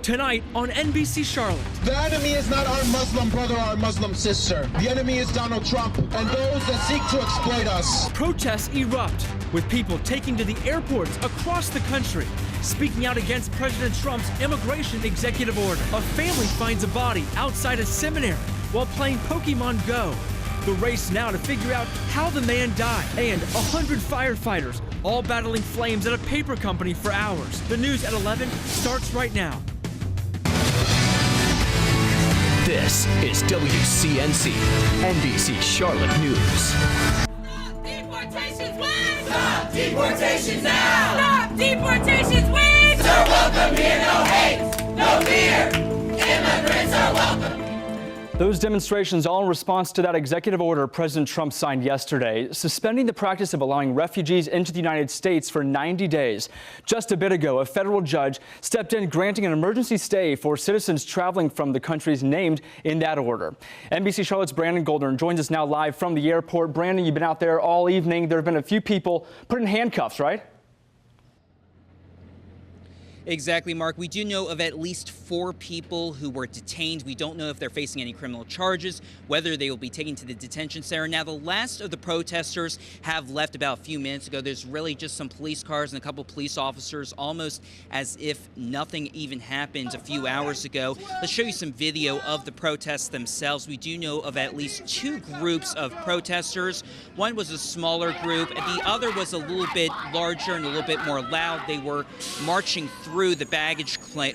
Tonight on NBC Charlotte. The enemy is not our Muslim brother or our Muslim sister. The enemy is Donald Trump and those that seek to exploit us. Protests erupt, with people taking to the airports across the country, speaking out against President Trump's immigration executive order. A family finds a body outside a seminary while playing Pokemon Go. The race now to figure out how the man died. And 100 firefighters all battling flames at a paper company for hours. The news at 11 starts right now. This is WCNC, NBC Charlotte News. Stop deportations, when? Stop deportations now! Stop deportations, when? They're welcome here, no hate, no fear. Immigrants are welcome. Those demonstrations all in response to that executive order President Trump signed yesterday, suspending the practice of allowing refugees into the United States for 90 days. Just a bit ago, a federal judge stepped in, granting an emergency stay for citizens traveling from the countries named in that order. NBC Charlotte's Brandon Goldner joins us now live from the airport. Brandon, you've been out there all evening. There have been a few people put in handcuffs, right? Exactly, Mark. We do know of at least 4 people who were detained. We don't know if they're facing any criminal charges, whether they will be taken to the detention center. Now, the last of the protesters have left about a few minutes ago. There's really just some police cars and a couple police officers, almost as if nothing even happened a few hours ago. Let's show you some video of the protests themselves. We do know of at least 2 groups of protesters. One was a smaller group, and the other was a little bit larger and a little bit more loud. They were marching through the baggage claim,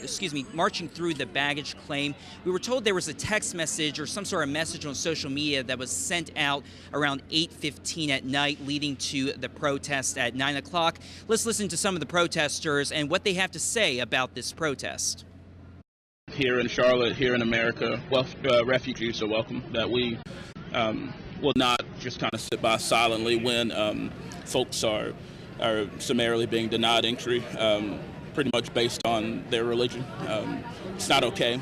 marching through the baggage claim. We were told there was a text message or some sort of message on social media that was sent out around 8:15 at night, leading to the protest at 9 o'clock. Let's listen to some of the protesters and what they have to say about this protest. Here in Charlotte, here in America, refugees are welcome. That we will not just kind of sit by silently when folks are summarily being denied entry. Pretty much based on their religion. It's not okay.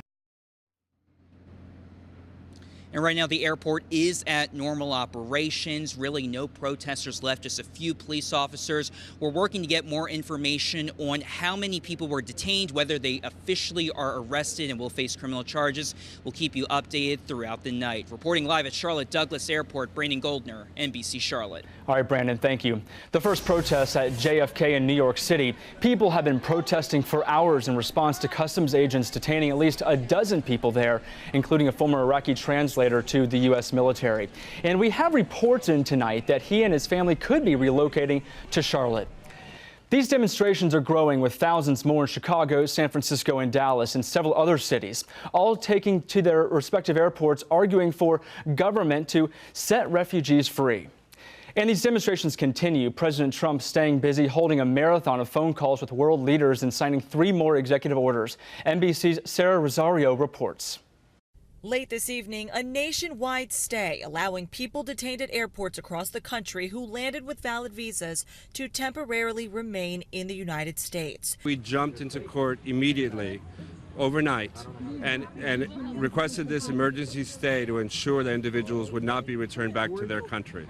And right now the airport is at normal operations. Really no protesters left, just a few police officers. We're working to get more information on how many people were detained, whether they officially are arrested and will face criminal charges. We'll keep you updated throughout the night. Reporting live at Charlotte Douglas Airport, Brandon Goldner, NBC Charlotte. All right, Brandon, thank you. The first protests at JFK in New York City. People have been protesting for hours in response to customs agents detaining at least a dozen people there, including a former Iraqi translator to the U.S. military. And we have reports in tonight that he and his family could be relocating to Charlotte. These demonstrations are growing, with thousands more in Chicago, San Francisco, and Dallas, and several other cities, all taking to their respective airports, arguing for government to set refugees free. And these demonstrations continue. President Trump staying busy, holding a marathon of phone calls with world leaders and signing 3 more executive orders. NBC's Sarah Rosario reports. Late this evening, a nationwide stay allowing people detained at airports across the country who landed with valid visas to temporarily remain in the United States. We jumped into court immediately, overnight, and requested this emergency stay to ensure that individuals would not be returned back to their countries.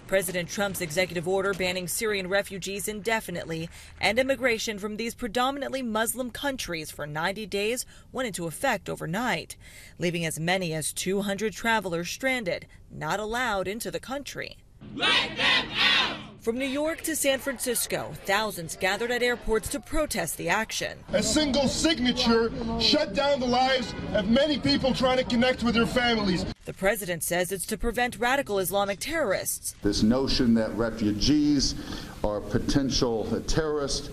President Trump's executive order banning Syrian refugees indefinitely and immigration from these predominantly Muslim countries for 90 days went into effect overnight, leaving as many as 200 travelers stranded, not allowed into the country. Let them out! From New York to San Francisco, thousands gathered at airports to protest the action. A single signature shut down the lives of many people trying to connect with their families. The president says it's to prevent radical Islamic terrorists. This notion that refugees are potential terrorists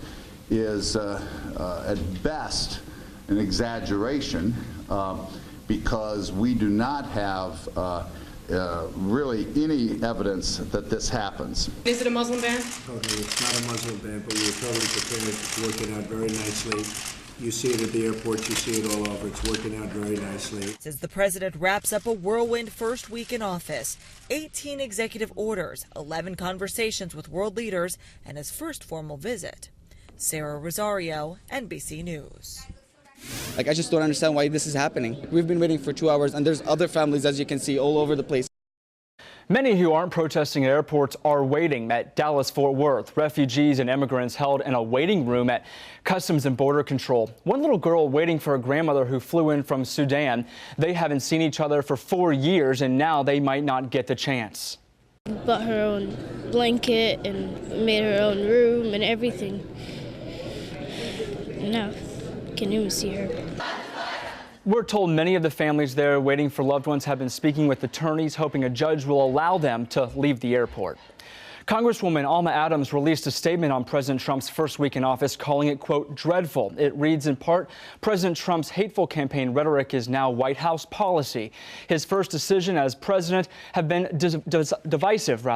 is at best an exaggeration because we do not have really any evidence that this happens. Is it a Muslim ban? Totally, it's not a Muslim ban, but we were totally prepared. It's working out very nicely. You see it at the airport, you see it all over. It's working out very nicely. As the president wraps up a whirlwind first week in office, 18 executive orders, 11 conversations with world leaders, and his first formal visit. Sarah Rosario, NBC News. I just don't understand why this is happening. We've been waiting for 2 hours, and there's other families, as you can see, all over the place. Many who aren't protesting at airports are waiting at Dallas-Fort Worth. Refugees and immigrants held in a waiting room at Customs and Border Control. One little girl waiting for a grandmother who flew in from Sudan. They haven't seen each other for 4 years, and now they might not get the chance. Bought her own blanket and made her own room and everything. Now, can't even see her. We're told many of the families there waiting for loved ones have been speaking with attorneys, hoping a judge will allow them to leave the airport. Congresswoman Alma Adams released a statement on President Trump's first week in office, calling it, quote, dreadful. It reads in part, President Trump's hateful campaign rhetoric is now White House policy. His first decision as president have been divisive,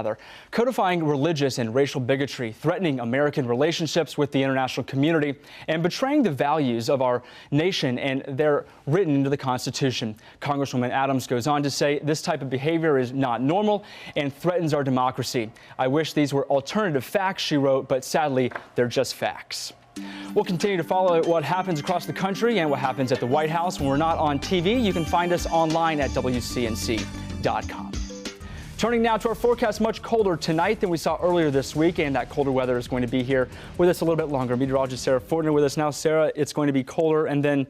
codifying religious and racial bigotry, threatening American relationships with the international community, and betraying the values of our nation, and they're written into the Constitution. Congresswoman Adams goes on to say this type of behavior is not normal and threatens our democracy. I wish these were alternative facts, she wrote, but sadly, they're just facts. We'll continue to follow what happens across the country and what happens at the White House when we're not on TV. You can find us online at WCNC.com. Turning now to our forecast, much colder tonight than we saw earlier this week, and that colder weather is going to be here with us a little bit longer. Meteorologist Sarah Fortner with us now. Sarah, it's going to be colder and then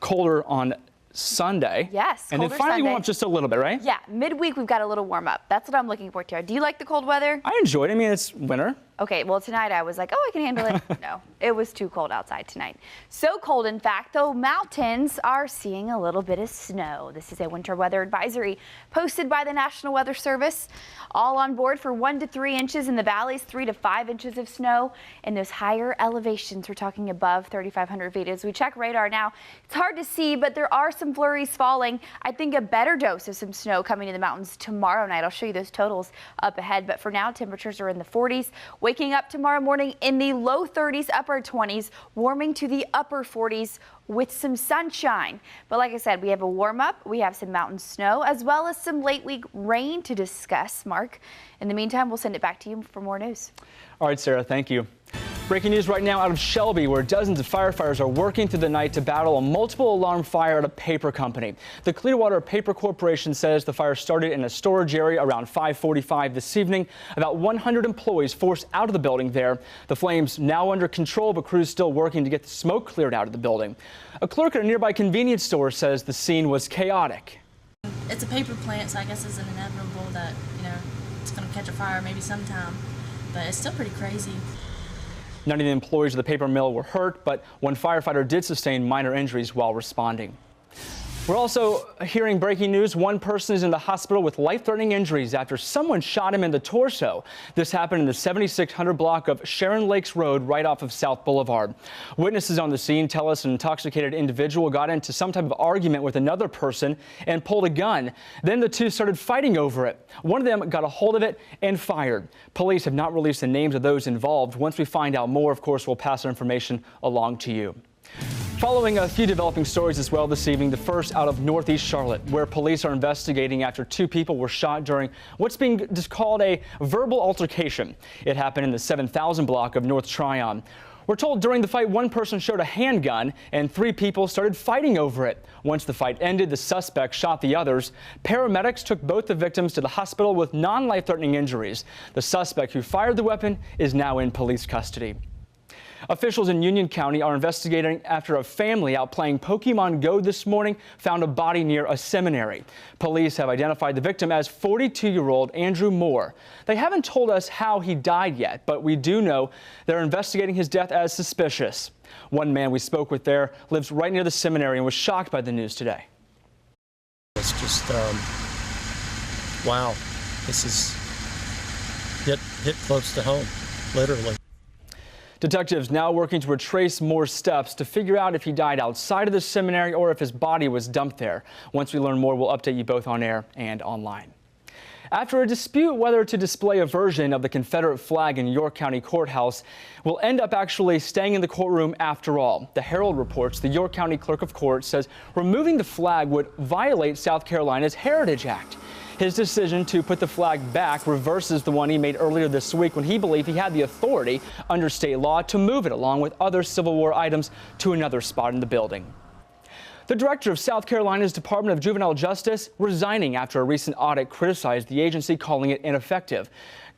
colder on Sunday. Yes, and then finally warm up just a little bit, right? Yeah, midweek we've got a little warm up. That's what I'm looking for, Tara. Do you like the cold weather? I enjoy it. I mean, it's winter. Okay, well, tonight I was like, oh, I can handle it. No, it was too cold outside tonight. So cold, in fact, though, mountains are seeing a little bit of snow. This is a winter weather advisory posted by the National Weather Service. All on board for 1 to 3 inches in the valleys, 3 to 5 inches of snow. In those higher elevations, we're talking above 3,500 feet. As we check radar now, it's hard to see, but there are some flurries falling. I think a better dose of some snow coming to the mountains tomorrow night. I'll show you those totals up ahead, but for now, temperatures are in the 40s. Waking up tomorrow morning in the low 30s, upper 20s, warming to the upper 40s with some sunshine. But like I said, we have a warm up, we have some mountain snow, as well as some late week rain to discuss, Mark. In the meantime, we'll send it back to you for more news. All right, Sarah, thank you. Breaking news right now out of Shelby, where dozens of firefighters are working through the night to battle a multiple alarm fire at a paper company. The Clearwater Paper Corporation says the fire started in a storage area around 5:45 this evening. About 100 employees forced out of the building there. The flames now under control, but crews still working to get the smoke cleared out of the building. A clerk at a nearby convenience store says the scene was chaotic. It's a paper plant, so I guess it's inevitable that, it's going to catch a fire maybe sometime, but it's still pretty crazy. None of the employees of the paper mill were hurt, but one firefighter did sustain minor injuries while responding. We're also hearing breaking news. One person is in the hospital with life-threatening injuries after someone shot him in the torso. This happened in the 7600 block of Sharon Lakes Road right off of South Boulevard. Witnesses on the scene tell us an intoxicated individual got into some type of argument with another person and pulled a gun. Then the two started fighting over it. One of them got a hold of it and fired. Police have not released the names of those involved. Once we find out more, of course, we'll pass our information along to you. Following a few developing stories as well this evening, the first out of Northeast Charlotte, where police are investigating after 2 people were shot during what's being called a verbal altercation. It happened in the 7000 block of North Tryon. We're told during the fight, one person showed a handgun and 3 people started fighting over it. Once the fight ended, the suspect shot the others. Paramedics took both the victims to the hospital with non-life-threatening injuries. The suspect who fired the weapon is now in police custody. Officials in Union County are investigating after a family out playing Pokemon Go this morning found a body near a seminary. Police have identified the victim as 42-year-old Andrew Moore. They haven't told us how he died yet, but we do know they're investigating his death as suspicious. One man we spoke with there lives right near the seminary and was shocked by the news today. It's just, wow, this is hit close to home, literally. Detectives now working to retrace Moore's steps to figure out if he died outside of the seminary or if his body was dumped there. Once we learn more, we'll update you both on air and online. After a dispute whether to display a version of the Confederate flag in York County Courthouse will end up actually staying in the courtroom after all. The Herald reports the York County Clerk of Court says removing the flag would violate South Carolina's Heritage Act. His decision to put the flag back reverses the one he made earlier this week when he believed he had the authority under state law to move it along with other Civil War items to another spot in the building. The director of South Carolina's Department of Juvenile Justice resigning after a recent audit criticized the agency, calling it ineffective.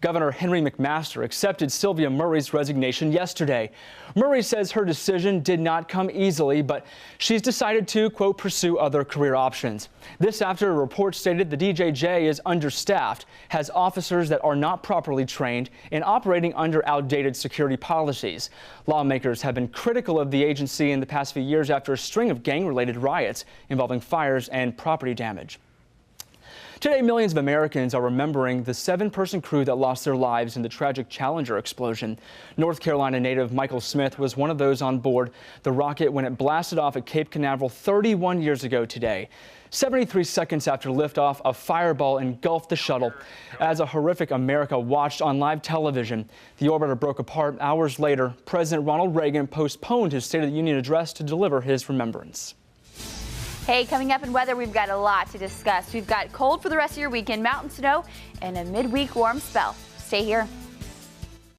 Governor Henry McMaster accepted Sylvia Murray's resignation yesterday. Murray says her decision did not come easily, but she's decided to, quote, pursue other career options. This after a report stated the DJJ is understaffed, has officers that are not properly trained, and operating under outdated security policies. Lawmakers have been critical of the agency in the past few years after a string of gang-related riots involving fires and property damage. Today, millions of Americans are remembering the 7-person crew that lost their lives in the tragic Challenger explosion. North Carolina native Michael Smith was one of those on board the rocket when it blasted off at Cape Canaveral 31 years ago today. 73 seconds after liftoff, a fireball engulfed the shuttle. As a horrific America watched on live television, the orbiter broke apart. Hours later, President Ronald Reagan postponed his State of the Union address to deliver his remembrance. Hey, coming up in weather, we've got a lot to discuss. We've got cold for the rest of your weekend, mountain snow, and a midweek warm spell. Stay here.